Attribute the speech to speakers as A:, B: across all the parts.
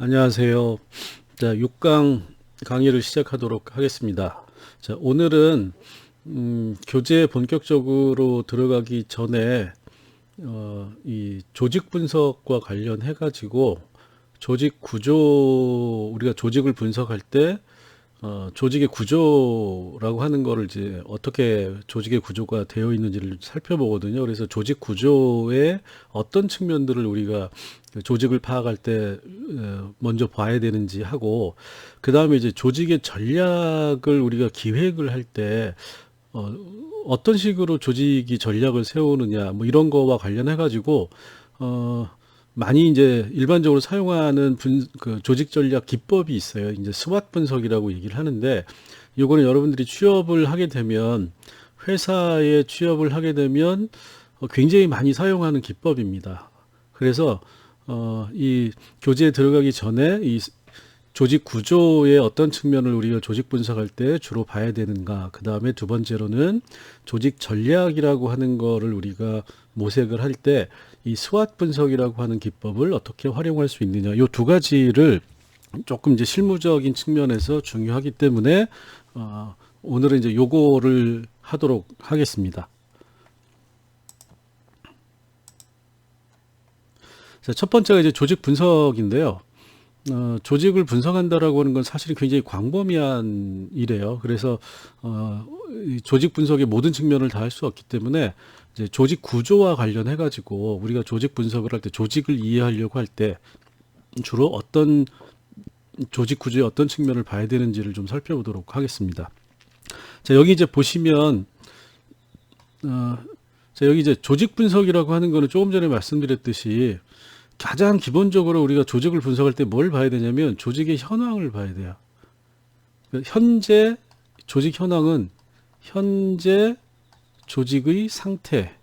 A: 안녕하세요. 자, 6강 강의를 시작하도록 하겠습니다. 자, 오늘은 교재에 본격적으로 들어가기 전에 이 조직 분석과 관련해 가지고 조직 구조, 우리가 조직을 분석할 때 조직의 구조라고 하는 거를 이제 어떻게 조직의 구조가 되어 있는지를 살펴보거든요. 그래서 조직 구조의 어떤 측면들을 우리가 조직을 파악할 때 먼저 봐야 되는지 하고, 그 다음에 이제 조직의 전략을 우리가 기획을 할 때 어떤 식으로 조직이 전략을 세우느냐, 뭐 이런 거와 관련해 가지고 많이 이제 일반적으로 사용하는 그 조직 전략 기법이 있어요. 이제 스왓 분석이라고 얘기를 하는데, 요거는 여러분들이 취업을 하게 되면, 회사에 취업을 하게 되면 굉장히 많이 사용하는 기법입니다. 그래서 이 교재에 들어가기 전에 이 조직 구조의 어떤 측면을 우리가 조직 분석할 때 주로 봐야 되는가. 그 다음에 두 번째로는 조직 전략이라고 하는 거를 우리가 모색을 할 때 이 스왓 분석이라고 하는 기법을 어떻게 활용할 수 있느냐. 요 두 가지를 조금 이제 실무적인 측면에서 중요하기 때문에 오늘은 이제 요거를 하도록 하겠습니다. 자, 첫 번째가 이제 조직 분석인데요. 조직을 분석한다라고 하는 건 사실 굉장히 광범위한 일이에요. 그래서 이 조직 분석의 모든 측면을 다 할 수 없기 때문에 이제 조직 구조와 관련해 가지고 우리가 조직 분석을 할 때, 조직을 이해하려고 할 때 주로 어떤 조직 구조의 어떤 측면을 봐야 되는지를 좀 살펴보도록 하겠습니다. 자, 여기 이제 보시면 자, 여기 이제 조직 분석이라고 하는 거는 조금 전에 말씀드렸듯이 가장 기본적으로 우리가 조직을 분석할 때 뭘 봐야 되냐면 조직의 현황을 봐야 돼요. 현재 조직 현황은 현재 조직의 상태라고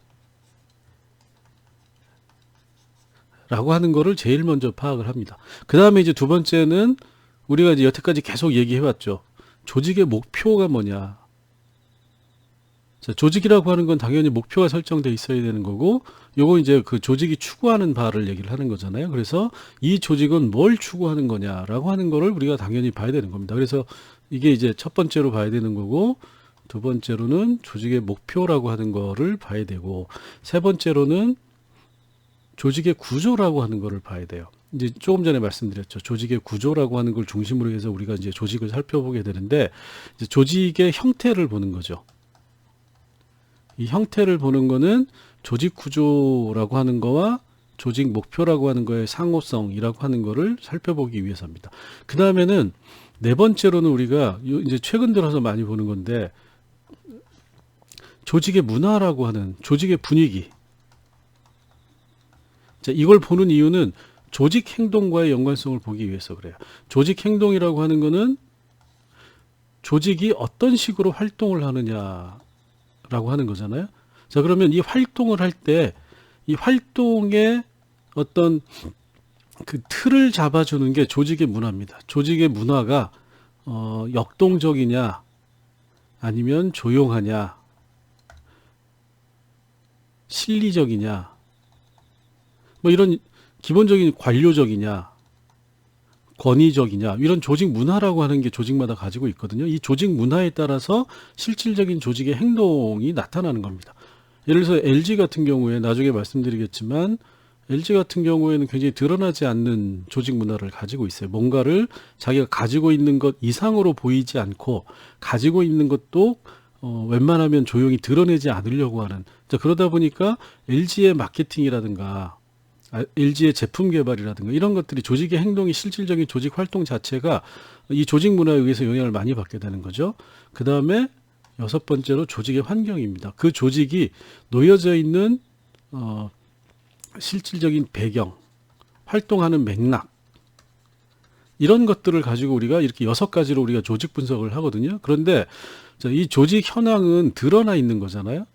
A: 하는 거를 제일 먼저 파악을 합니다. 그 다음에 이제 두 번째는 우리가 이제 여태까지 계속 얘기해 왔죠. 조직의 목표가 뭐냐. 자, 조직이라고 하는 건 당연히 목표가 설정돼 있어야 되는 거고, 요거 이제 그 조직이 추구하는 바를 얘기를 하는 거잖아요. 그래서 이 조직은 뭘 추구하는 거냐라고 하는 거를 우리가 당연히 봐야 되는 겁니다. 그래서 이게 이제 첫 번째로 봐야 되는 거고, 두 번째로는 조직의 목표라고 하는 거를 봐야 되고, 세 번째로는 조직의 구조라고 하는 거를 봐야 돼요. 이제 조금 전에 말씀드렸죠. 조직의 구조라고 하는 걸 중심으로 해서 우리가 이제 조직을 살펴보게 되는데, 이제 조직의 형태를 보는 거죠. 이 형태를 보는 거는 조직 구조라고 하는 거와 조직 목표라고 하는 거의 상호성이라고 하는 거를 살펴보기 위해서입니다. 그 다음에는 네 번째로는 우리가 이제 최근 들어서 많이 보는 건데, 조직의 문화라고 하는 조직의 분위기. 자, 이걸 보는 이유는 조직 행동과의 연관성을 보기 위해서 그래요. 조직 행동이라고 하는 거는 조직이 어떤 식으로 활동을 하느냐 라고 하는 거잖아요. 자, 그러면 이 활동을 할 때 이 활동의 어떤 그 틀을 잡아주는 게 조직의 문화입니다. 조직의 문화가 역동적이냐 아니면 조용하냐, 실리적이냐, 뭐 이런 기본적인 관료적이냐, 권위적이냐, 이런 조직 문화라고 하는 게 조직마다 가지고 있거든요. 이 조직 문화에 따라서 실질적인 조직의 행동이 나타나는 겁니다. 예를 들어서 LG 같은 경우에 나중에 말씀드리겠지만, LG 같은 경우에는 굉장히 드러나지 않는 조직 문화를 가지고 있어요. 뭔가를 자기가 가지고 있는 것 이상으로 보이지 않고, 가지고 있는 것도 웬만하면 조용히 드러내지 않으려고 하는. 자, 그러다 보니까 LG의 마케팅이라든가 LG의 제품 개발이라든가 이런 것들이, 조직의 행동이, 실질적인 조직 활동 자체가 이 조직 문화에 의해서 영향을 많이 받게 되는 거죠. 그 다음에 여섯 번째로 조직의 환경입니다. 그 조직이 놓여져 있는 실질적인 배경, 활동하는 맥락, 이런 것들을 가지고 우리가 이렇게 여섯 가지로 우리가 조직 분석을 하거든요. 그런데 이 조직 현황은 드러나 있는 거잖아요.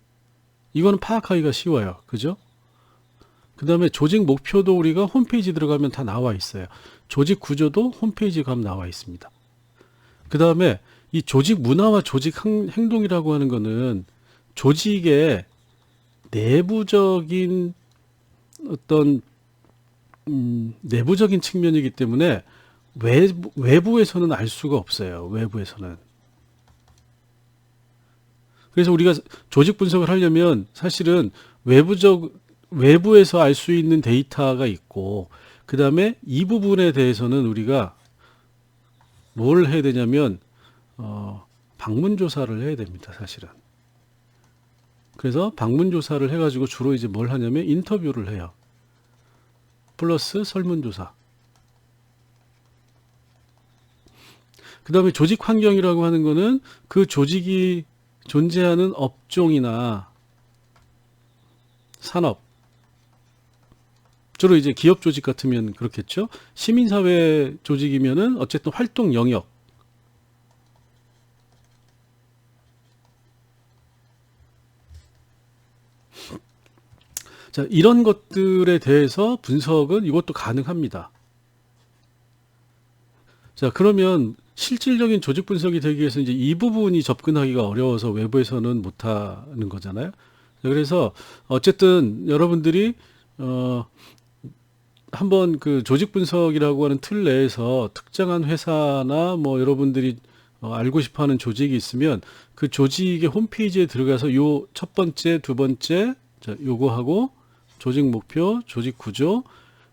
A: 이거는 파악하기가 쉬워요. 그죠? 그 다음에 조직 목표도 우리가 홈페이지 들어가면 다 나와 있어요. 조직 구조도 홈페이지 가면 나와 있습니다. 그 다음에 이 조직 문화와 조직 행동이라고 하는 거는 조직의 내부적인 어떤 내부적인 측면이기 때문에 외부에서는 알 수가 없어요. 외부에서는. 그래서 우리가 조직 분석을 하려면 사실은 외부에서 알 수 있는 데이터가 있고, 그 다음에 이 부분에 대해서는 우리가 뭘 해야 되냐면, 방문 조사를 해야 됩니다, 사실은. 그래서 방문 조사를 해가지고 주로 이제 뭘 하냐면 인터뷰를 해요. 플러스 설문조사. 그 다음에 조직 환경이라고 하는 거는 그 조직이 존재하는 업종이나 산업, 주로 이제 기업 조직 같으면 그렇겠죠. 시민사회 조직이면은 어쨌든 활동 영역. 자, 이런 것들에 대해서 분석은 이것도 가능합니다. 자, 그러면 실질적인 조직 분석이 되기 위해서 이제 이 부분이 접근하기가 어려워서 외부에서는 못하는 거잖아요. 그래서 어쨌든 여러분들이 한번 그 조직 분석이라고 하는 틀 내에서 특정한 회사나 뭐 여러분들이 알고 싶어하는 조직이 있으면 그 조직의 홈페이지에 들어가서 요 첫 번째, 두 번째, 자, 요거 하고 조직 목표, 조직 구조,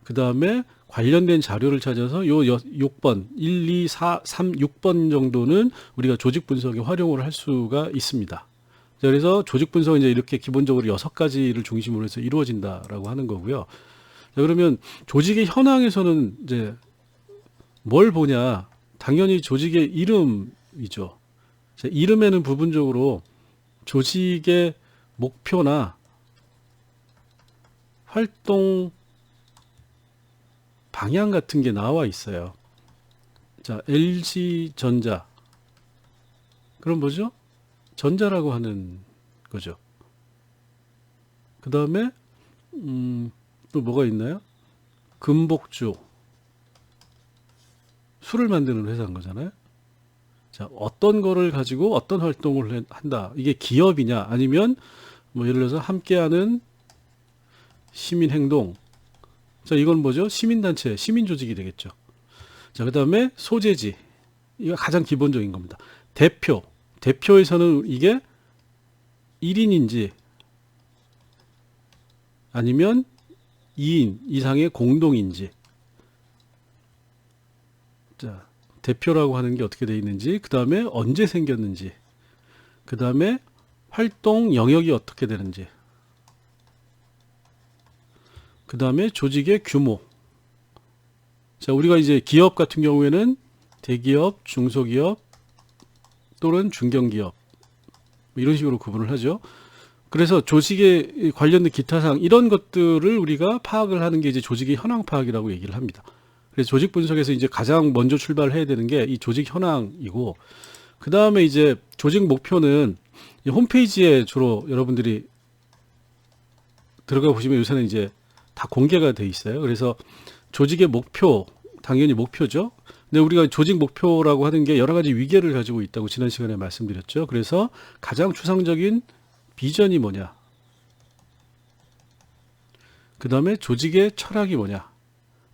A: 그 다음에 관련된 자료를 찾아서 요 6번, 1, 2, 4, 3, 6번 정도는 우리가 조직 분석에 활용을 할 수가 있습니다. 자, 그래서 조직 분석은 이제 이렇게 기본적으로 6가지를 중심으로 해서 이루어진다라고 하는 거고요. 자, 그러면 조직의 현황에서는 이제 뭘 보냐? 당연히 조직의 이름이죠. 자, 이름에는 부분적으로 조직의 목표나 활동 방향 같은 게 나와 있어요. 자, LG전자. 그럼 뭐죠? 전자라고 하는 거죠. 그 다음에 또 뭐가 있나요? 금복주. 술을 만드는 회사인 거잖아요. 자, 어떤 거를 가지고 어떤 활동을 한다. 이게 기업이냐 아니면 뭐 예를 들어서 함께하는 시민행동. 자, 이건 뭐죠? 시민단체, 시민조직이 되겠죠. 자, 그 다음에 소재지. 이거 가장 기본적인 겁니다. 대표. 대표에서는 이게 1인인지 아니면 2인 이상의 공동인지. 자, 대표라고 하는 게 어떻게 되어 있는지, 그 다음에 언제 생겼는지, 그 다음에 활동 영역이 어떻게 되는지, 그 다음에 조직의 규모. 자, 우리가 이제 기업 같은 경우에는 대기업, 중소기업 또는 중견기업 이런 식으로 구분을 하죠. 그래서 조직에 관련된 기타 사항 이런 것들을 우리가 파악을 하는 게 이제 조직의 현황 파악이라고 얘기를 합니다. 그래서 조직 분석에서 이제 가장 먼저 출발해야 되는 게 이 조직 현황이고, 그 다음에 이제 조직 목표는 홈페이지에 주로 여러분들이 들어가 보시면 요새는 이제 다 공개가 돼 있어요. 그래서 조직의 목표, 당연히 목표죠. 근데 우리가 조직 목표라고 하는 게 여러 가지 위계를 가지고 있다고 지난 시간에 말씀드렸죠. 그래서 가장 추상적인 비전이 뭐냐, 그 다음에 조직의 철학이 뭐냐,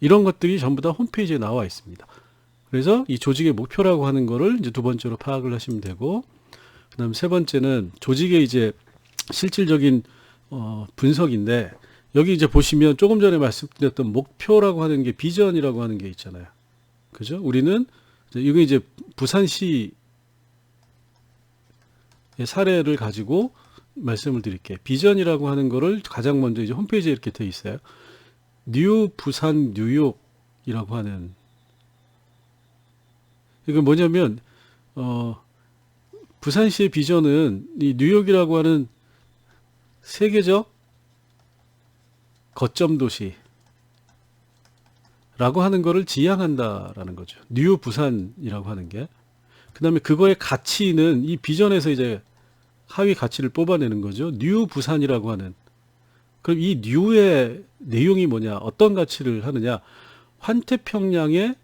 A: 이런 것들이 전부 다 홈페이지에 나와 있습니다. 그래서 이 조직의 목표라고 하는 거를 이제 두 번째로 파악을 하시면 되고, 그 다음 세 번째는 조직의 이제 실질적인 분석인데, 여기 이제 보시면 조금 전에 말씀드렸던 목표라고 하는 게 비전이라고 하는 게 있잖아요. 그죠? 우리는 이거 이제 부산시의 사례를 가지고 말씀을 드릴게요. 비전이라고 하는 거를 가장 먼저 이제 홈페이지에 이렇게 돼 있어요. 뉴 부산 뉴욕이라고 하는, 이거 뭐냐면 부산시의 비전은 이 뉴욕이라고 하는 세계적 거점 도시라고 하는 거를 지향한다라는 거죠. 뉴 부산이라고 하는 게. 그 다음에 그거의 가치는 이 비전에서 이제 하위 가치를 뽑아내는 거죠. 뉴 부산이라고 하는. 그럼 이 뉴의 내용이 뭐냐? 어떤 가치를 하느냐? 환태평양의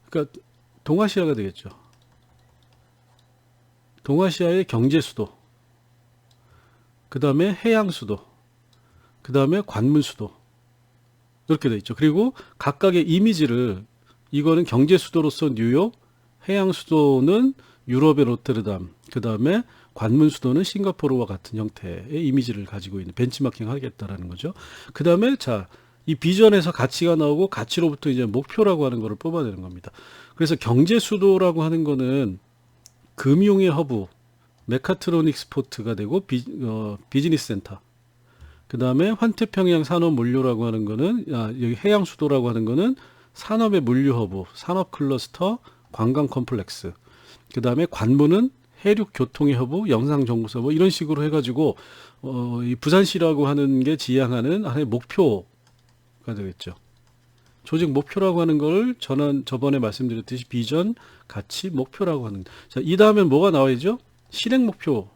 A: 그러니까 동아시아가 되겠죠. 동아시아의 경제 수도. 그 다음에 해양수도, 그 다음에 관문수도 이렇게 돼 있죠. 그리고 각각의 이미지를 이거는 경제수도로서 뉴욕, 해양수도는 유럽의 로테르담, 그 다음에 관문수도는 싱가포르와 같은 형태의 이미지를 가지고 있는 벤치마킹 하겠다라는 거죠. 그 다음에 자, 이 비전에서 가치가 나오고 가치로부터 이제 목표라고 하는 거를 뽑아내는 겁니다. 그래서 경제수도라고 하는 거는 금융의 허브, 메카트로닉스 포트가 되고 비즈니스 센터. 그 다음에 환태평양 산업 물류라고 하는 거는 여기 해양 수도라고 하는 거는 산업의 물류 허브, 산업 클러스터, 관광 컴플렉스. 그 다음에 관문은 해륙 교통의 허브, 영상 정보 서버 이런 식으로 해가지고 이 부산시라고 하는 게 지향하는 하나의 목표가 되겠죠. 조직 목표라고 하는 걸 저번에 말씀드렸듯이 비전, 가치, 목표라고 하는. 자, 이 다음에 뭐가 나와야죠? 실행 목표.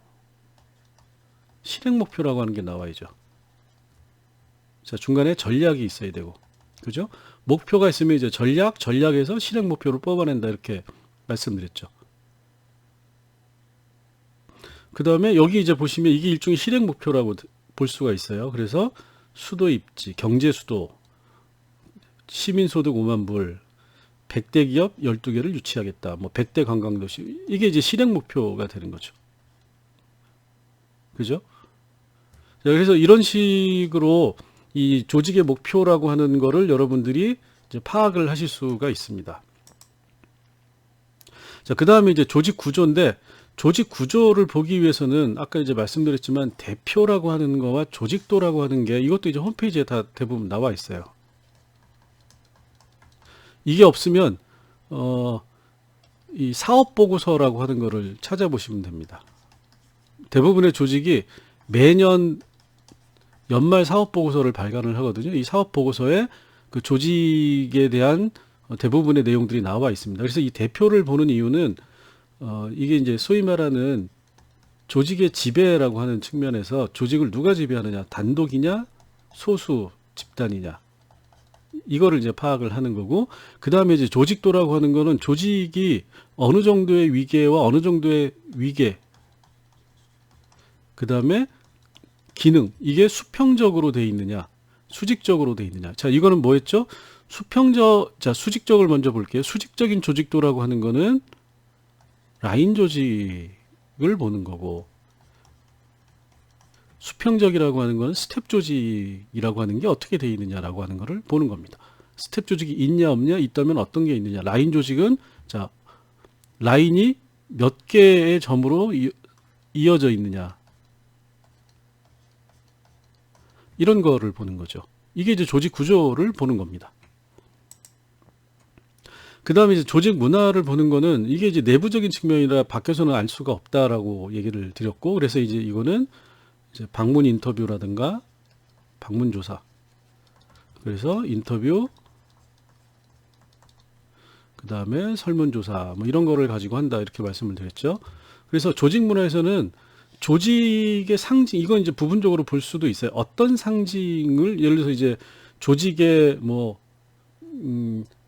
A: 실행 목표라고 하는 게 나와야죠. 자, 중간에 전략이 있어야 되고. 그죠? 목표가 있으면 이제 전략에서 실행 목표를 뽑아낸다. 이렇게 말씀드렸죠. 그 다음에 여기 이제 보시면 이게 일종의 실행 목표라고 볼 수가 있어요. 그래서 수도 입지, 경제 수도, 시민소득 5만 불, 100대 기업 12개를 유치하겠다. 뭐 100대 관광도시. 이게 이제 실행 목표가 되는 거죠. 그죠? 자, 그래서 이런 식으로 이 조직의 목표라고 하는 거를 여러분들이 이제 파악을 하실 수가 있습니다. 자, 그 다음에 이제 조직 구조인데, 조직 구조를 보기 위해서는 아까 이제 말씀드렸지만 대표라고 하는 거와 조직도라고 하는 게 이것도 이제 홈페이지에 다 대부분 나와 있어요. 이게 없으면 이 사업 보고서라고 하는 거를 찾아보시면 됩니다. 대부분의 조직이 매년 연말 사업 보고서를 발간을 하거든요. 이 사업 보고서에 그 조직에 대한 대부분의 내용들이 나와 있습니다. 그래서 이 대표를 보는 이유는 이게 이제 소위 말하는 조직의 지배라고 하는 측면에서 조직을 누가 지배하느냐, 단독이냐, 소수 집단이냐, 이거를 이제 파악을 하는 거고, 그 다음에 이제 조직도라고 하는 거는 조직이 어느 정도의 위계와 어느 정도의 위계, 그 다음에 기능, 이게 수평적으로 돼 있느냐, 수직적으로 돼 있느냐. 자, 이거는 뭐였죠? 자, 수직적을 먼저 볼게요. 수직적인 조직도라고 하는 거는 라인 조직을 보는 거고, 수평적이라고 하는 건 스텝 조직이라고 하는 게 어떻게 돼 있느냐라고 하는 거를 보는 겁니다. 스텝 조직이 있냐 없냐, 있다면 어떤 게 있느냐. 라인 조직은 자, 라인이 몇 개의 점으로 이어져 있느냐, 이런 거를 보는 거죠. 이게 이제 조직 구조를 보는 겁니다. 그 다음에 이제 조직 문화를 보는 거는 이게 이제 내부적인 측면이라 밖에서는 알 수가 없다라고 얘기를 드렸고, 그래서 이제 이거는 이제 방문 인터뷰라든가 방문 조사, 그래서 인터뷰, 그 다음에 설문조사, 뭐 이런 거를 가지고 한다, 이렇게 말씀을 드렸죠. 그래서 조직 문화에서는 조직의 상징, 이건 이제 부분적으로 볼 수도 있어요. 어떤 상징을, 예를 들어서 이제 조직의 뭐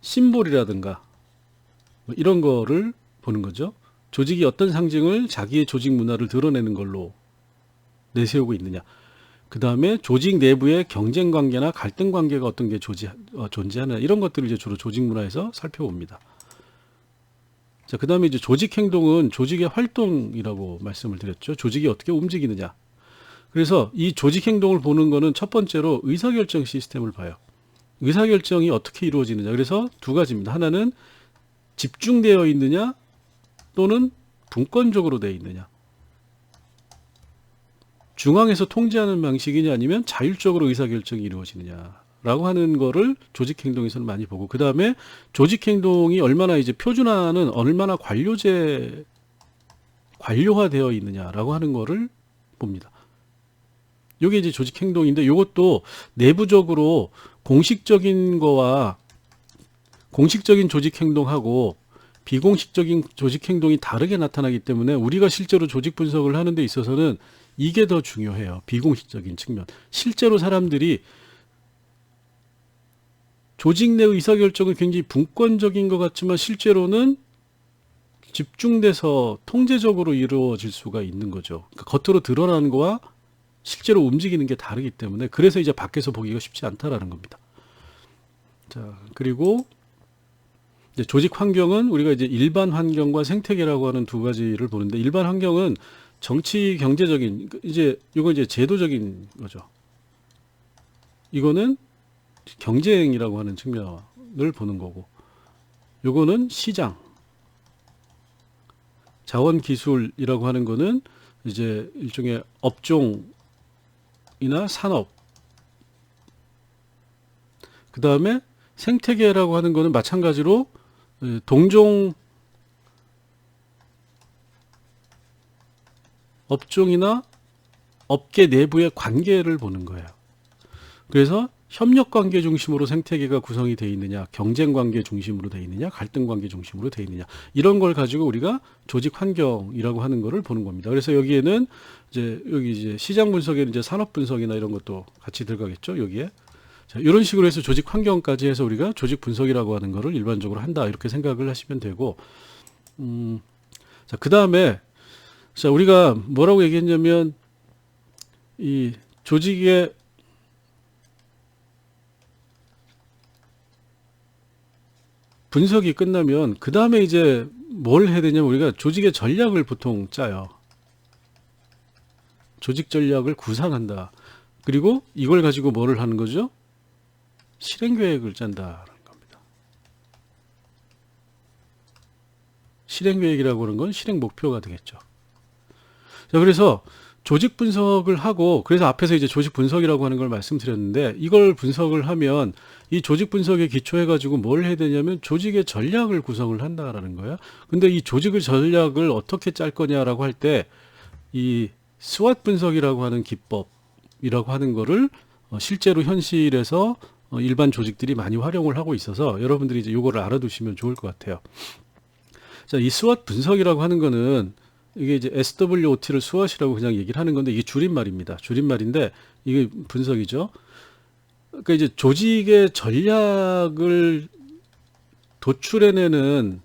A: 심볼이라든가 뭐 이런 거를 보는 거죠. 조직이 어떤 상징을 자기의 조직 문화를 드러내는 걸로 내세우고 있느냐. 그 다음에 조직 내부의 경쟁 관계나 갈등 관계가 어떤 게 존재하느냐, 이런 것들을 이제 주로 조직 문화에서 살펴봅니다. 자, 그 다음에 이제 조직 행동은 조직의 활동이라고 말씀을 드렸죠. 조직이 어떻게 움직이느냐. 그래서 이 조직 행동을 보는 거는 첫 번째로 의사결정 시스템을 봐요. 의사결정이 어떻게 이루어지느냐. 그래서 두 가지입니다. 하나는 집중되어 있느냐, 또는 분권적으로 되어 있느냐. 중앙에서 통제하는 방식이냐, 아니면 자율적으로 의사결정이 이루어지느냐라고 하는 거를 조직 행동에서는 많이 보고, 그 다음에 조직 행동이 얼마나 이제 표준화는 얼마나 관료화되어 있느냐라고 하는 거를 봅니다. 이게 이제 조직 행동인데, 이것도 내부적으로 공식적인 거와 공식적인 조직 행동하고 비공식적인 조직 행동이 다르게 나타나기 때문에 우리가 실제로 조직 분석을 하는 데 있어서는 이게 더 중요해요. 비공식적인 측면. 실제로 사람들이 조직 내 의사결정은 굉장히 분권적인 것 같지만 실제로는 집중돼서 통제적으로 이루어질 수가 있는 거죠. 그러니까 겉으로 드러나는 거와 실제로 움직이는 게 다르기 때문에 그래서 이제 밖에서 보기가 쉽지 않다라는 겁니다. 자, 그리고 이제 조직 환경은 우리가 이제 일반 환경과 생태계라고 하는 두 가지를 보는데, 일반 환경은 정치 경제적인, 이제 이거 이제 제도적인 거죠. 이거는 경쟁이라고 하는 측면을 보는 거고, 요거는 시장, 자원 기술이라고 하는 거는 이제 일종의 업종이나 산업, 그 다음에 생태계라고 하는 거는 마찬가지로 동종 업종이나 업계 내부의 관계를 보는 거예요. 그래서 협력 관계 중심으로 생태계가 구성이 되어 있느냐, 경쟁 관계 중심으로 되어 있느냐, 갈등 관계 중심으로 되어 있느냐, 이런 걸 가지고 우리가 조직 환경이라고 하는 거를 보는 겁니다. 그래서 여기에는 이제 여기 이제 시장 분석에는 이제 산업 분석이나 이런 것도 같이 들어가겠죠, 여기에. 자, 이런 식으로 해서 조직 환경까지 해서 우리가 조직 분석이라고 하는 거를 일반적으로 한다, 이렇게 생각을 하시면 되고, 자, 그 다음에 자, 우리가 뭐라고 얘기했냐면, 이 조직의 분석이 끝나면 그 다음에 이제 뭘 해야 되냐면, 우리가 조직의 전략을 보통 짜요. 조직 전략을 구상한다. 그리고 이걸 가지고 뭐를 하는 거죠? 실행 계획을 짠다라는 겁니다. 실행 계획이라고 하는 건 실행 목표가 되겠죠. 자, 그래서 조직 분석을 하고, 그래서 앞에서 이제 조직 분석이라고 하는 걸 말씀드렸는데, 이걸 분석을 하면 이 조직 분석에 기초해 가지고 뭘 해야 되냐면 조직의 전략을 구성을 한다라는 거예요. 근데 이 조직의 전략을 어떻게 짤 거냐라고 할 때, 이 스왓 분석이라고 하는 기법이라고 하는 거를 실제로 현실에서 일반 조직들이 많이 활용을 하고 있어서 여러분들이 이제 요거를 알아두시면 좋을 것 같아요. 자, 이 스왓 분석이라고 하는 거는 이게 이제 SWOT를 스왓이라고 그냥 얘기를 하는 건데, 이게 줄임말입니다. 줄임말인데 이게 분석이죠. 그러니까 이제 조직의 전략을 도출해내는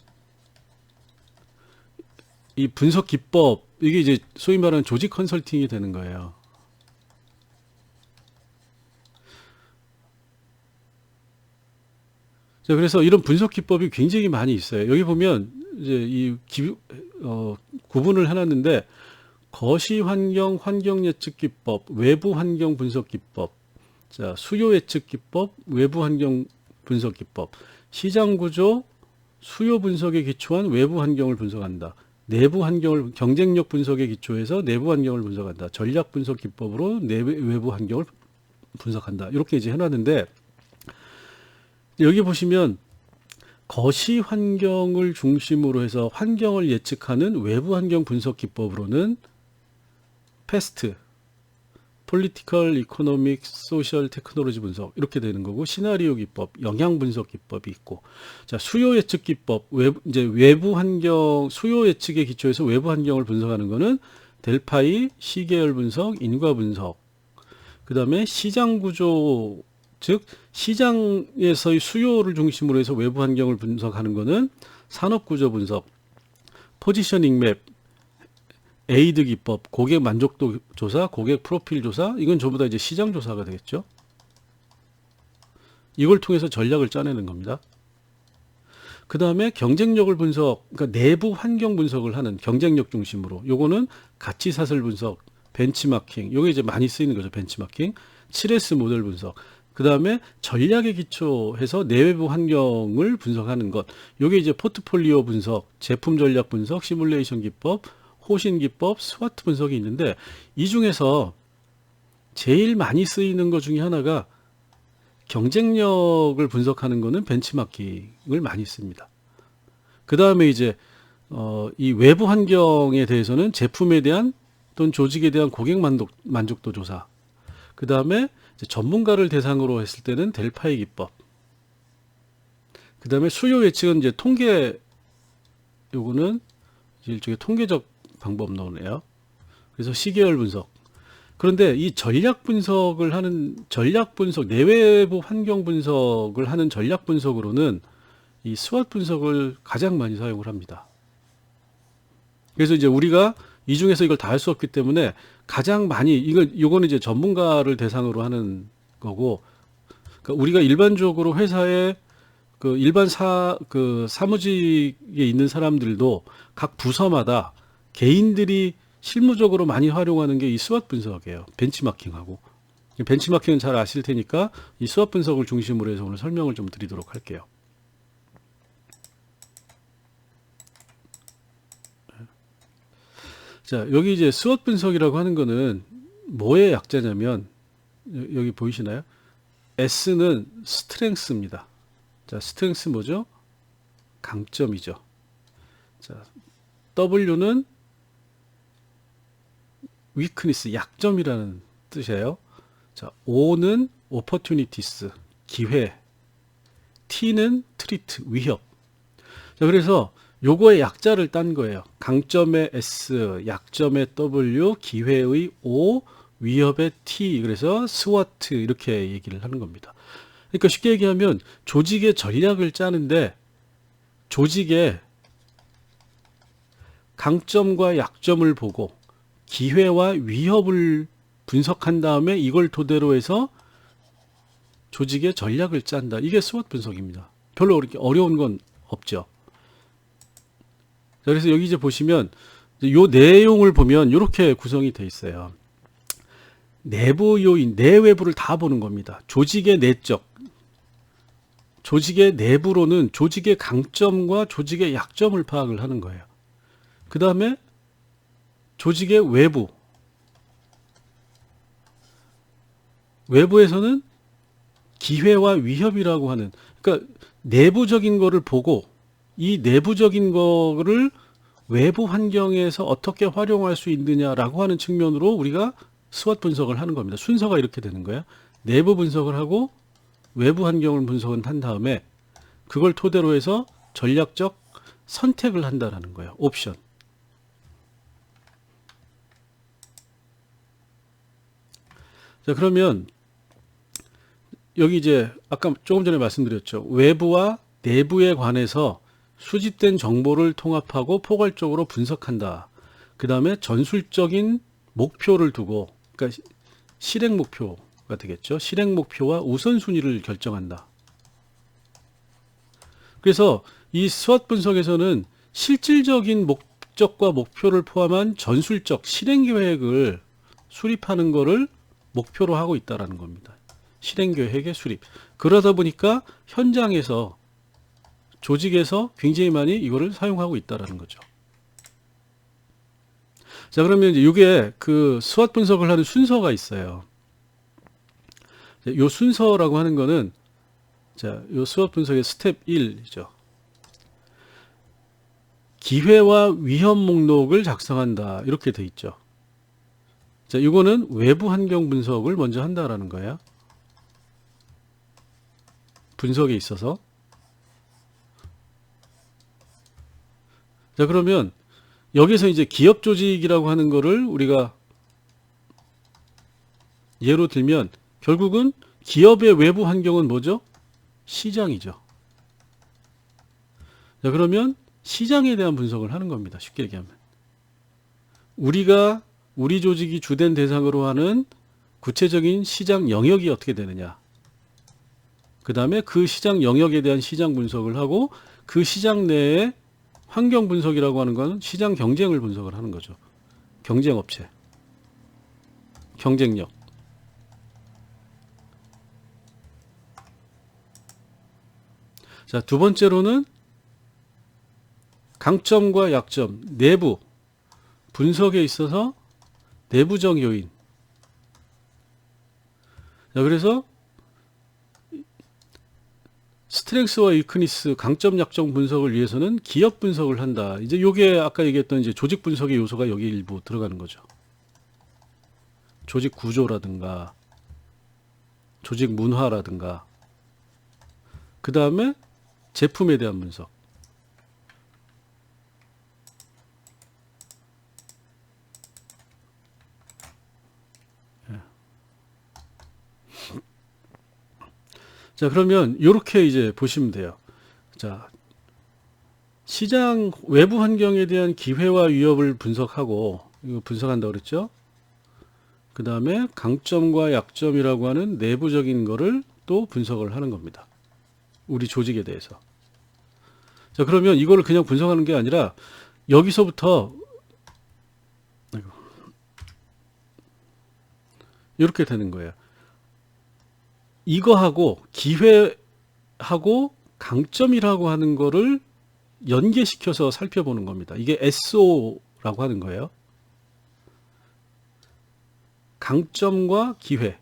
A: 이 분석 기법, 이게 이제 소위 말하는 조직 컨설팅이 되는 거예요. 자, 그래서 이런 분석 기법이 굉장히 많이 있어요. 여기 보면 이제 구분을 해놨는데, 거시 환경 환경 예측 기법, 외부 환경 분석 기법, 자, 수요 예측 기법, 외부 환경 분석 기법, 시장 구조, 수요 분석에 기초한 외부 환경을 분석한다. 내부 환경을, 경쟁력 분석에 기초해서 내부 환경을 분석한다. 전략 분석 기법으로 외부 환경을 분석한다. 이렇게 이제 해놨는데, 여기 보시면 거시 환경을 중심으로 해서 환경을 예측하는 외부 환경 분석 기법으로는 패스트, 폴리티컬, 이코노믹, 소셜, 테크놀로지 분석, 이렇게 되는 거고, 시나리오 기법, 영향 분석 기법이 있고, 자, 수요 예측 기법, 이제 외부 환경, 수요 예측에 기초해서 외부 환경을 분석하는 거는 델파이, 시계열 분석, 인과 분석, 그 다음에 시장 구조, 즉 시장에서의 수요를 중심으로 해서 외부 환경을 분석하는 거는 산업 구조 분석, 포지셔닝 맵, 에이드 기법, 고객 만족도 조사, 고객 프로필 조사, 이건 전부 다 이제 시장 조사가 되겠죠. 이걸 통해서 전략을 짜내는 겁니다. 그 다음에 경쟁력을 분석, 그러니까 내부 환경 분석을 하는, 경쟁력 중심으로, 요거는 가치 사슬 분석, 벤치마킹, 요게 이제 많이 쓰이는 거죠. 벤치마킹, 7S 모델 분석, 그 다음에 전략에 기초해서 내외부 환경을 분석하는 것, 요게 이제 포트폴리오 분석, 제품 전략 분석, 시뮬레이션 기법, 호신 기법, 스와트 분석이 있는데, 이 중에서 제일 많이 쓰이는 것 중에 하나가 경쟁력을 분석하는 거는 벤치마킹을 많이 씁니다. 그 다음에 이제 이 외부 환경에 대해서는 제품에 대한 또는 조직에 대한 고객 만족도 조사, 그 다음에 전문가를 대상으로 했을 때는 델파이 기법, 그 다음에 수요 예측은 이제 통계, 요거는 일종의 통계적 방법 나오네요. 그래서 시계열 분석. 그런데 이 전략 분석을 하는, 전략 분석, 내외부 환경 분석을 하는 전략 분석으로는 이 스왓 분석을 가장 많이 사용을 합니다. 그래서 이제 우리가 이 중에서 이걸 다 할 수 없기 때문에 가장 많이 요거는 이제 전문가를 대상으로 하는 거고, 그러니까 우리가 일반적으로 회사에 그 일반 사무직에 있는 사람들도 각 부서마다 개인들이 실무적으로 많이 활용하는 게 이 스왓 분석이에요. 벤치마킹하고. 벤치마킹은 잘 아실 테니까 이 스왓 분석을 중심으로 해서 오늘 설명을 좀 드리도록 할게요. 자, 여기 이제 스왓 분석이라고 하는 거는 뭐의 약자냐면, 여기 보이시나요? S는 스트렝스입니다. 자, 스트렝스 뭐죠? 강점이죠. 자, W는 위크니스, 약점이라는 뜻이에요. 자, O는 opportunities, 기회. T는 threat, 위협. 자, 그래서 요거의 약자를 딴 거예요. 강점의 S, 약점의 W, 기회의 O, 위협의 T. 그래서 SWOT 이렇게 얘기를 하는 겁니다. 그러니까 쉽게 얘기하면 조직의 전략을 짜는데 조직의 강점과 약점을 보고 기회와 위협을 분석한 다음에 이걸 토대로 해서 조직의 전략을 짠다. 이게 스왓 분석입니다. 별로 그렇게 어려운 건 없죠. 그래서 여기 이제 보시면 요 내용을 보면 이렇게 구성이 돼 있어요. 내부 요인, 내외부를 다 보는 겁니다. 조직의 내적, 조직의 내부로는 조직의 강점과 조직의 약점을 파악을 하는 거예요. 그 다음에 조직의 외부, 외부에서는 기회와 위협이라고 하는, 그러니까 내부적인 거를 보고 이 내부적인 거를 외부 환경에서 어떻게 활용할 수 있느냐라고 하는 측면으로 우리가 스왓 분석을 하는 겁니다. 순서가 이렇게 되는 거예요. 내부 분석을 하고 외부 환경을 분석을 한 다음에 그걸 토대로 해서 전략적 선택을 한다라는 거예요. 옵션. 자, 그러면 여기 이제 아까 조금 전에 말씀드렸죠. 외부와 내부에 관해서 수집된 정보를 통합하고 포괄적으로 분석한다. 그 다음에 전술적인 목표를 두고, 그러니까 실행 목표가 되겠죠. 실행 목표와 우선순위를 결정한다. 그래서 이 스왓 분석에서는 실질적인 목적과 목표를 포함한 전술적 실행 계획을 수립하는 것을 목표로 하고 있다라는 겁니다. 실행 계획의 수립. 그러다 보니까 현장에서 조직에서 굉장히 많이 이거를 사용하고 있다라는 거죠. 자, 그러면 이제 이게 그 스왓 분석을 하는 순서가 있어요. 요 순서라고 하는 거는, 자, 요 스왓 분석의 스텝 1이죠. 기회와 위험 목록을 작성한다. 이렇게 돼 있죠. 자, 이거는 외부 환경 분석을 먼저 한다라는 거예요. 분석에 있어서. 자, 그러면 여기서 이제 기업 조직이라고 하는 거를 우리가 예로 들면 결국은 기업의 외부 환경은 뭐죠? 시장이죠. 자, 그러면 시장에 대한 분석을 하는 겁니다. 쉽게 얘기하면. 우리 조직이 주된 대상으로 하는 구체적인 시장 영역이 어떻게 되느냐. 그 다음에 그 시장 영역에 대한 시장 분석을 하고 그 시장 내에 환경 분석이라고 하는 건 시장 경쟁을 분석을 하는 거죠. 경쟁 업체, 경쟁력. 자, 두 번째로는 강점과 약점, 내부 분석에 있어서 내부적 요인. 자, 그래서 스트렝스와 위크니스, 강점, 약점 분석을 위해서는 기업 분석을 한다. 이제 요게 아까 얘기했던 이제 조직 분석의 요소가 여기 일부 들어가는 거죠. 조직 구조라든가, 조직 문화라든가, 그 다음에 제품에 대한 분석. 자, 그러면 이렇게 이제 보시면 돼요. 자, 시장 외부 환경에 대한 기회와 위협을 분석하고 이거 분석한다고 그랬죠. 그 다음에 강점과 약점이라고 하는 내부적인 거를 또 분석을 하는 겁니다. 우리 조직에 대해서. 자, 그러면 이거를 그냥 분석하는 게 아니라 여기서부터 이렇게 되는 거예요. 이거하고 기회하고 강점이라고 하는 거를 연계시켜서 살펴보는 겁니다. 이게 SO라고 하는 거예요. 강점과 기회,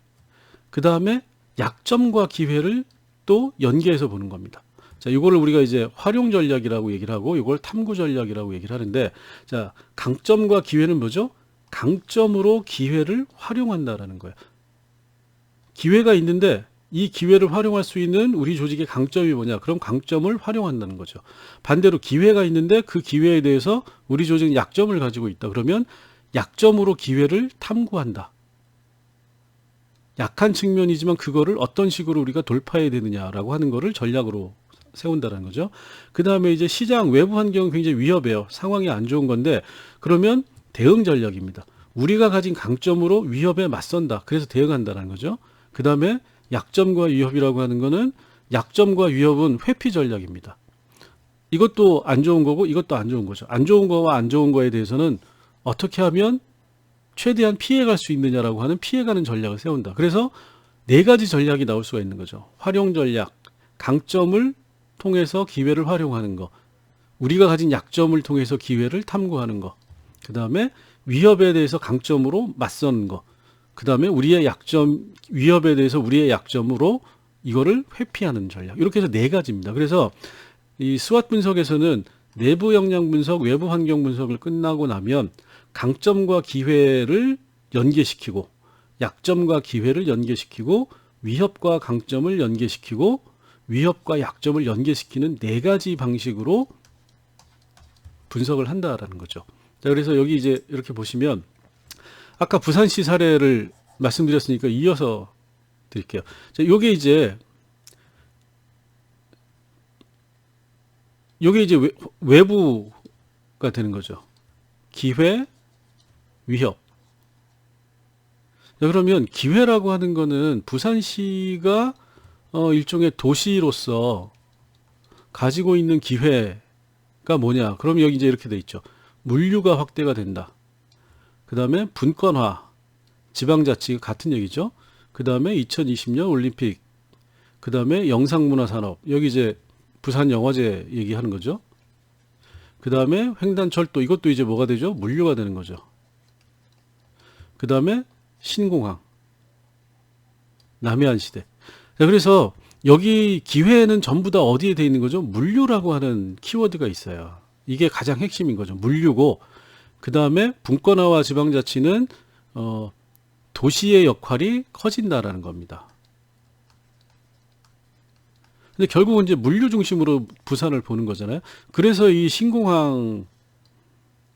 A: 그 다음에 약점과 기회를 또 연계해서 보는 겁니다. 자, 이거를 우리가 이제 활용 전략이라고 얘기를 하고, 이걸 탐구 전략이라고 얘기를 하는데, 자, 강점과 기회는 뭐죠? 강점으로 기회를 활용한다라는 거예요. 기회가 있는데 이 기회를 활용할 수 있는 우리 조직의 강점이 뭐냐? 그럼 강점을 활용한다는 거죠. 반대로 기회가 있는데 그 기회에 대해서 우리 조직은 약점을 가지고 있다. 그러면 약점으로 기회를 탐구한다. 약한 측면이지만 그거를 어떤 식으로 우리가 돌파해야 되느냐라고 하는 거를 전략으로 세운다는 거죠. 그 다음에 이제 시장 외부 환경은 굉장히 위협해요. 상황이 안 좋은 건데 그러면 대응 전략입니다. 우리가 가진 강점으로 위협에 맞선다. 그래서 대응한다는 거죠. 그 다음에 약점과 위협이라고 하는 거는 약점과 위협은 회피 전략입니다. 이것도 안 좋은 거고 이것도 안 좋은 거죠. 안 좋은 거와 안 좋은 거에 대해서는 어떻게 하면 최대한 피해갈 수 있느냐라고 하는 피해가는 전략을 세운다. 그래서 네 가지 전략이 나올 수가 있는 거죠. 활용 전략, 강점을 통해서 기회를 활용하는 거, 우리가 가진 약점을 통해서 기회를 탐구하는 거, 그 다음에 위협에 대해서 강점으로 맞서는 거, 그 다음에 우리의 약점, 위협에 대해서 우리의 약점으로 이거를 회피하는 전략. 이렇게 해서 네 가지입니다. 그래서 이 스왓 분석에서는 내부 역량 분석, 외부 환경 분석을 끝나고 나면 강점과 기회를 연계시키고 약점과 기회를 연계시키고 위협과 강점을 연계시키고 위협과 약점을 연계시키는 네 가지 방식으로 분석을 한다라는 거죠. 자, 그래서 여기 이제 이렇게 보시면 아까 부산시 사례를 말씀드렸으니까 이어서 드릴게요. 자, 요게 이제 외부가 되는 거죠. 기회, 위협. 자, 그러면 기회라고 하는 거는 부산시가 일종의 도시로서 가지고 있는 기회가 뭐냐? 그럼 여기 이제 이렇게 돼 있죠. 물류가 확대가 된다. 그 다음에 분권화, 지방자치 같은 얘기죠. 그 다음에 2020년 올림픽, 그 다음에 영상문화산업, 여기 이제 부산영화제 얘기하는 거죠. 그 다음에 횡단철도, 이것도 이제 뭐가 되죠? 물류가 되는 거죠. 그 다음에 신공항, 남해안시대. 자, 그래서 여기 기회는 전부 다 어디에 돼 있는 거죠? 물류라고 하는 키워드가 있어요. 이게 가장 핵심인 거죠. 물류고, 그 다음에 분권화와 지방자치는 도시의 역할이 커진다라는 겁니다. 근데 결국은 이제 물류 중심으로 부산을 보는 거잖아요. 그래서 이 신공항이라고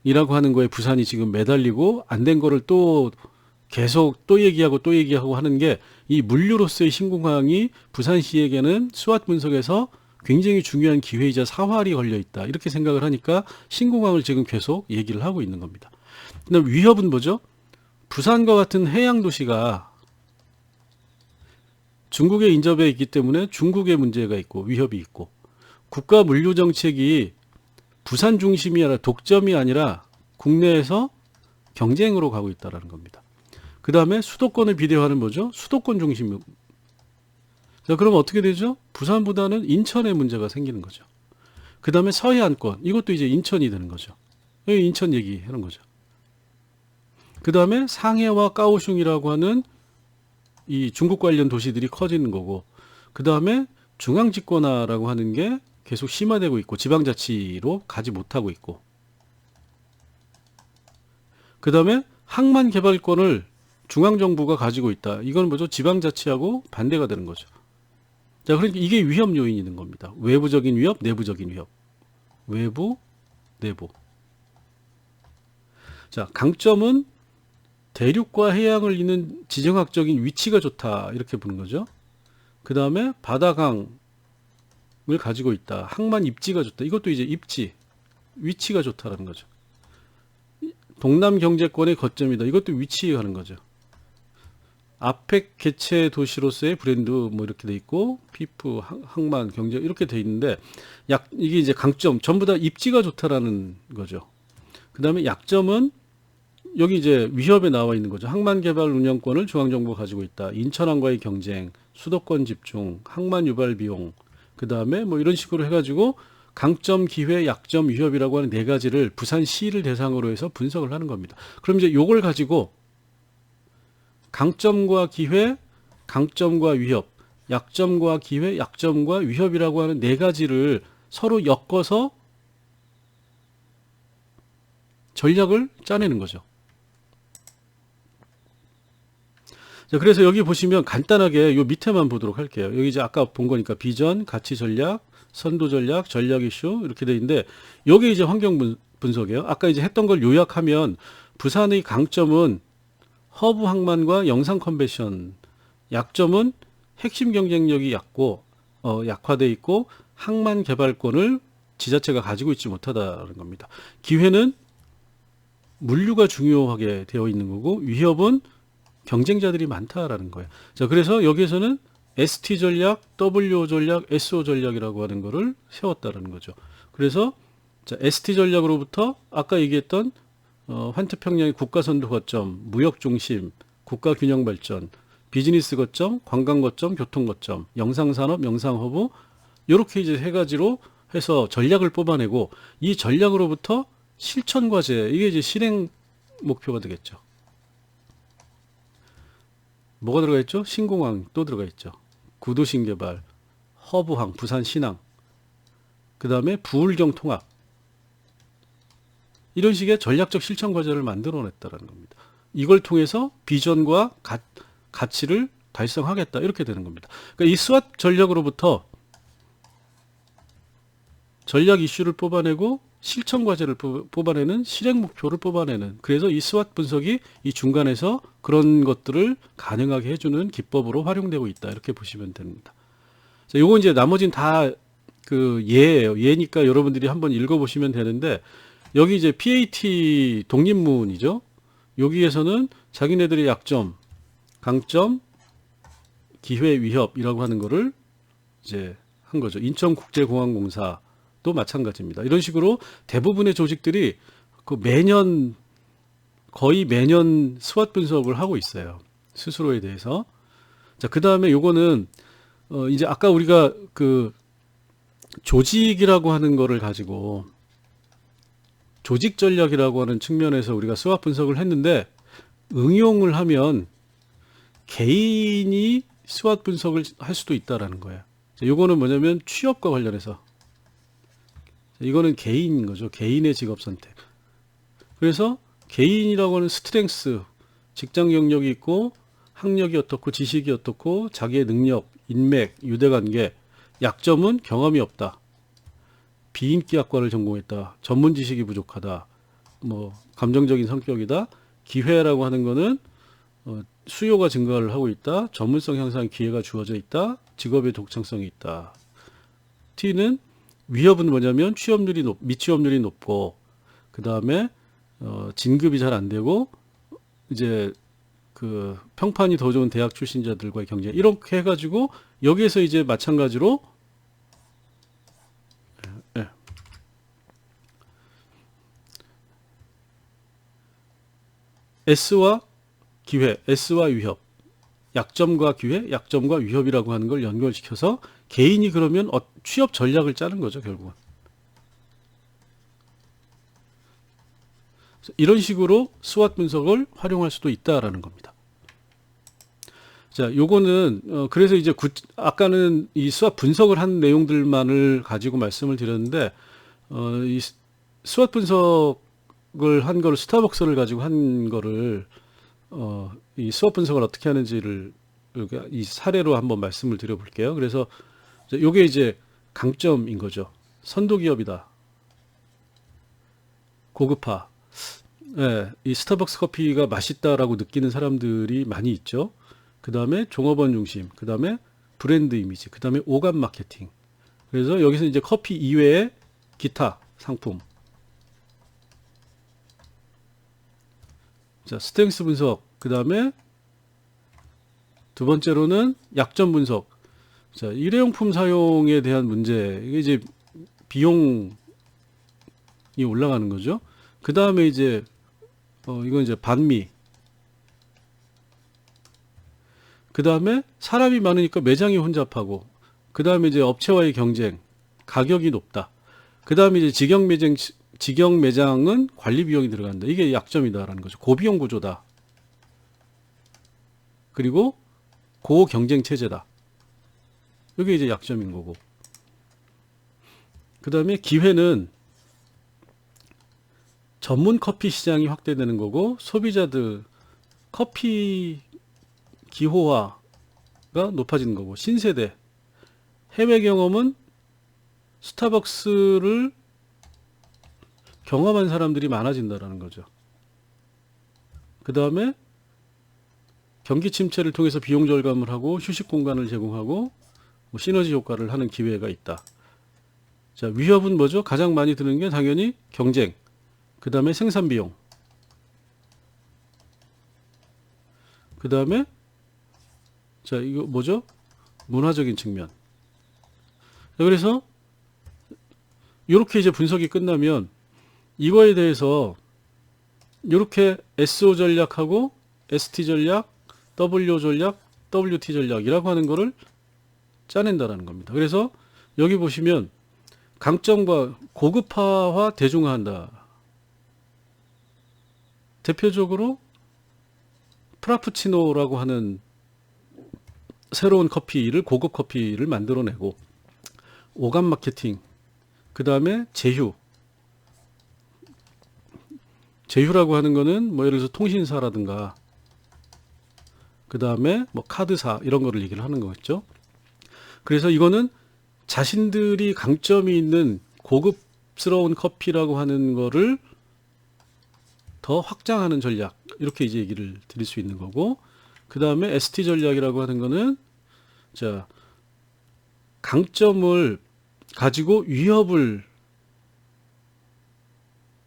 A: 하는 거에 부산이 지금 매달리고 안 된 거를 또 계속 또 얘기하고 하는 게 이 물류로서의 신공항이 부산시에게는 스왓 분석에서 굉장히 중요한 기회이자 사활이 걸려 있다. 이렇게 생각을 하니까 신공항을 지금 계속 얘기를 하고 있는 겁니다. 그다음 위협은 뭐죠? 부산과 같은 해양 도시가 중국에 인접해 있기 때문에 중국의 문제가 있고 위협이 있고, 국가 물류 정책이 부산 중심이 아니라 독점이 아니라 국내에서 경쟁으로 가고 있다는 겁니다. 그 다음에 수도권의 비대화는 뭐죠? 수도권 중심. 자, 그럼 어떻게 되죠? 부산보다는 인천의 문제가 생기는 거죠. 그 다음에 서해안권, 이것도 이제 인천이 되는 거죠. 여기 인천 얘기하는 거죠. 그 다음에 상해와 까오슝이라고 하는 이 중국 관련 도시들이 커지는 거고, 그 다음에 중앙집권화라고 하는 게 계속 심화되고 있고 지방자치로 가지 못하고 있고, 그 다음에 항만 개발권을 중앙정부가 가지고 있다. 이건 뭐죠? 지방자치하고 반대가 되는 거죠. 자, 그러니까 이게 위협 요인이 있는 겁니다. 외부적인 위협, 내부적인 위협. 외부, 내부. 자, 강점은 대륙과 해양을 잇는 지정학적인 위치가 좋다. 이렇게 보는 거죠. 그 다음에 바다강을 가지고 있다. 항만 입지가 좋다. 이것도 이제 입지, 위치가 좋다라는 거죠. 동남 경제권의 거점이다. 이것도 위치하는 거죠. 아펙 개최 도시로서의 브랜드 뭐 이렇게 돼 있고 피프, 항만, 경제 이렇게 돼 있는데 이게 이제 강점 전부 다 입지가 좋다라는 거죠. 그 다음에 약점은 여기 이제 위협에 나와 있는 거죠. 항만 개발 운영권을 중앙정부가 가지고 있다. 인천항과의 경쟁, 수도권 집중, 항만 유발 비용, 그 다음에 뭐 이런 식으로 해가지고 강점, 기회, 약점, 위협이라고 하는 네 가지를 부산시를 대상으로 해서 분석을 하는 겁니다. 그럼 이제 요걸 가지고 강점과 기회, 강점과 위협, 약점과 기회, 약점과 위협이라고 하는 네 가지를 서로 엮어서 전략을 짜내는 거죠. 자, 그래서 여기 보시면 간단하게 요 밑에만 보도록 할게요. 여기 이제 아까 본 거니까 비전, 가치 전략, 선도 전략, 전략 이슈 이렇게 돼 있는데 여기 이제 환경 분석이에요. 아까 이제 했던 걸 요약하면 부산의 강점은 허브 항만과 영상 컨벤션, 약점은 핵심 경쟁력이 약화돼 있고 항만 개발권을 지자체가 가지고 있지 못하다는 겁니다. 기회는 물류가 중요하게 되어 있는 거고 위협은 경쟁자들이 많다라는 거예요. 자, 그래서 여기에서는 ST 전략, WO 전략, SO 전략이라고 하는 거를 세웠다라는 거죠. 그래서 자, ST 전략으로부터 아까 얘기했던 환태평양의 국가선도 거점, 무역 중심, 국가 균형 발전, 비즈니스 거점, 관광 거점, 교통 거점, 영상산업, 영상허브 이렇게 이제 세 가지로 해서 전략을 뽑아내고 이 전략으로부터 실천 과제 이게 이제 실행 목표가 되겠죠. 뭐가 들어가 있죠? 신공항 또 들어가 있죠. 구도심 개발, 허브항, 부산 신항, 그 다음에 부울경 통합 이런 식의 전략적 실천 과제를 만들어냈다는 겁니다. 이걸 통해서 비전과 가치를 달성하겠다 이렇게 되는 겁니다. 그러니까 이 스왓 전략으로부터 전략 이슈를 뽑아내고 실천 과제를 뽑아내는 실행 목표를 뽑아내는 그래서 이 스왓 분석이 이 중간에서 그런 것들을 가능하게 해주는 기법으로 활용되고 있다 이렇게 보시면 됩니다. 자, 요거 이제 나머지는 다 그 예예요. 예니까 여러분들이 한번 읽어보시면 되는데 여기 이제 PAT 독립문이죠. 여기에서는 자기네들의 약점, 강점, 기회, 위협이라고 하는 거를 이제 한 거죠. 인천국제공항공사도 마찬가지입니다. 이런 식으로 대부분의 조직들이 그 거의 매년 스왓 분석을 하고 있어요. 스스로에 대해서. 자, 그 다음에 요거는 이제 아까 우리가 그 조직이라고 하는 거를 가지고 조직 전략이라고 하는 측면에서 우리가 스왓 분석을 했는데 응용을 하면 개인이 스왓 분석을 할 수도 있다라는 거예요. 이거는 뭐냐면 취업과 관련해서 이거는 개인인 거죠. 개인의 직업 선택. 그래서 개인이라고 하는 스트렝스, 직장 경력이 있고 학력이 어떻고 지식이 어떻고 자기의 능력, 인맥, 유대관계, 약점은 경험이 없다. 비인기학과를 전공했다. 전문 지식이 부족하다. 뭐 감정적인 성격이다. 기회라고 하는 거는 수요가 증가를 하고 있다. 전문성 향상 기회가 주어져 있다. 직업의 독창성이 있다. T는 위협은 뭐냐면 미취업률이 높고 그 다음에 진급이 잘 안 되고 이제 그 평판이 더 좋은 대학 출신자들과의 경쟁 이렇게 해가지고 여기에서 이제 마찬가지로 S와 기회, S와 위협, 약점과 기회, 약점과 위협이라고 하는 걸 연결시켜서 개인이 그러면 취업 전략을 짜는 거죠, 결국은. 이런 식으로 스왓 분석을 활용할 수도 있다라는 겁니다. 자, 요거는 그래서 이제 아까는 이 스왓 분석을 한 내용들만을 가지고 말씀을 드렸는데 이 스왓 분석을 한 거를 스타벅스를 가지고 한 거를 이 스왓 분석을 어떻게 하는지를 이 사례로 한번 말씀을 드려볼게요. 그래서 요게 이제 강점인 거죠. 선도 기업이다. 고급화. 예, 이 스타벅스 커피가 맛있다라고 느끼는 사람들이 많이 있죠. 그 다음에 종업원 중심, 그 다음에 브랜드 이미지, 그 다음에 오감 마케팅. 그래서 여기서 이제 커피 이외에 기타 상품. 자, 스트렝스 분석. 그 다음에 두 번째로는 약점 분석. 자, 일회용품 사용에 대한 문제. 이게 이제 비용이 올라가는 거죠. 그 다음에 이제, 이건 이제 반미. 그 다음에 사람이 많으니까 매장이 혼잡하고, 그 다음에 이제 업체와의 경쟁, 가격이 높다. 그 다음에 이제 직영 매장은 관리 비용이 들어간다. 이게 약점이다라는 거죠. 고비용 구조다. 그리고 고경쟁 체제다. 이게 이제 약점인 거고. 그 다음에 기회는 전문 커피 시장이 확대되는 거고, 소비자들 커피 기호화가 높아지는 거고, 신세대 해외 경험은 스타벅스를 경험한 사람들이 많아진다라는 거죠. 그 다음에 경기 침체를 통해서 비용 절감을 하고 휴식 공간을 제공하고 뭐 시너지 효과를 하는 기회가 있다. 자, 위협은 뭐죠? 가장 많이 드는 게 당연히 경쟁, 그 다음에 생산 비용, 그 다음에 자, 이거 뭐죠? 문화적인 측면. 자, 그래서 이렇게 이제 분석이 끝나면 이거에 대해서 이렇게 SO 전략하고 ST 전략, W 전략, WT 전략이라고 하는 거를 짜낸다라는 겁니다. 그래서 여기 보시면 강점과 고급화와 대중화한다. 대표적으로 프라푸치노라고 하는 새로운 커피를, 고급 커피를 만들어내고, 오감 마케팅, 그 다음에 제휴라고 하는 거는 뭐 예를 들어서 통신사라든가, 그 다음에 뭐 카드사 이런 거를 얘기를 하는 거겠죠. 그래서 이거는 자신들이 강점이 있는 고급스러운 커피라고 하는 거를 더 확장하는 전략, 이렇게 이제 얘기를 드릴 수 있는 거고, 그 다음에 ST 전략이라고 하는 거는 자, 강점을 가지고 위협을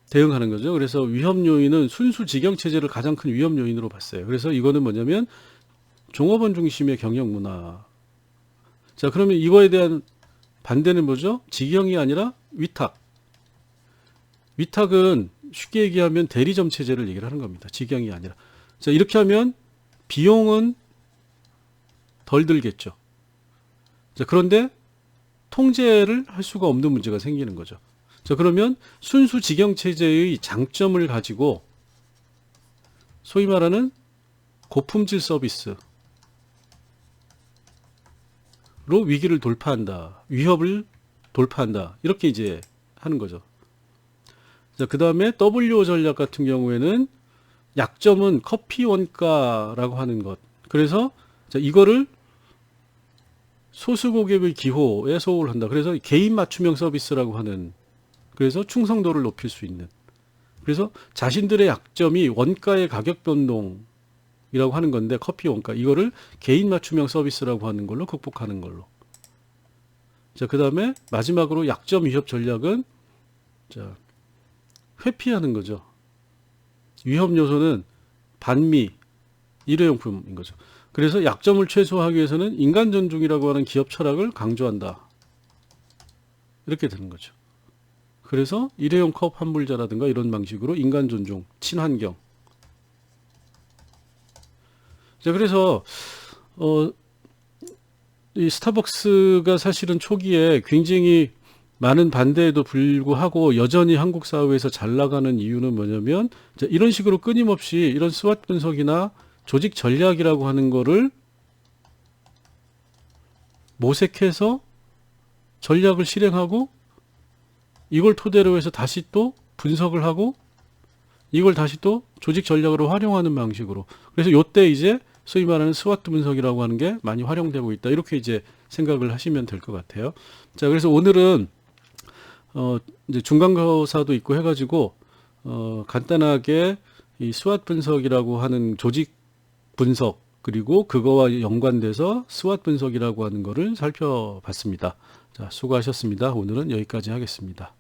A: 대응하는 거죠. 그래서 위협 요인은 순수 직영 체제를 가장 큰 위협 요인으로 봤어요. 그래서 이거는 뭐냐면 종업원 중심의 경영 문화. 자, 그러면 이거에 대한 반대는 뭐죠? 직영이 아니라 위탁. 위탁은 쉽게 얘기하면 대리점 체제를 얘기를 하는 겁니다. 직영이 아니라. 자, 이렇게 하면 비용은 덜 들겠죠. 자, 그런데 통제를 할 수가 없는 문제가 생기는 거죠. 자, 그러면 순수 직영 체제의 장점을 가지고 소위 말하는 고품질 서비스로 위기를 돌파한다. 위협을 돌파한다. 이렇게 이제 하는 거죠. 자, 그 다음에 W 전략 같은 경우에는 약점은 커피 원가라고 하는 것. 그래서 자, 이거를 소수 고객의 기호에 소홀 한다. 그래서 개인 맞춤형 서비스라고 하는, 그래서 충성도를 높일 수 있는. 그래서 자신들의 약점이 원가의 가격 변동이라고 하는 건데, 커피 원가, 이거를 개인 맞춤형 서비스라고 하는 걸로 극복하는 걸로. 자, 그 다음에 마지막으로 약점 위협 전략은 자, 회피하는 거죠. 위협 요소는 반미, 일회용품인 거죠. 그래서 약점을 최소화하기 위해서는 인간 존중이라고 하는 기업 철학을 강조한다. 이렇게 되는 거죠. 그래서 일회용 컵 환불자라든가 이런 방식으로 인간 존중, 친환경. 자, 그래서 이 스타벅스가 사실은 초기에 굉장히 많은 반대에도 불구하고 여전히 한국 사회에서 잘 나가는 이유는 뭐냐면, 자, 이런 식으로 끊임없이 이런 스왓 분석이나 조직 전략이라고 하는 거를 모색해서 전략을 실행하고, 이걸 토대로 해서 다시 또 분석을 하고, 이걸 다시 또 조직 전략으로 활용하는 방식으로. 그래서 요때 이제 소위 말하는 스와트 분석이라고 하는 게 많이 활용되고 있다. 이렇게 이제 생각을 하시면 될 것 같아요. 자, 그래서 오늘은 이제 중간고사도 있고 해가지고 간단하게 이 스왓 분석이라고 하는 조직 분석, 그리고 그거와 연관돼서 스왓 분석이라고 하는 거를 살펴봤습니다. 자, 수고하셨습니다. 오늘은 여기까지 하겠습니다.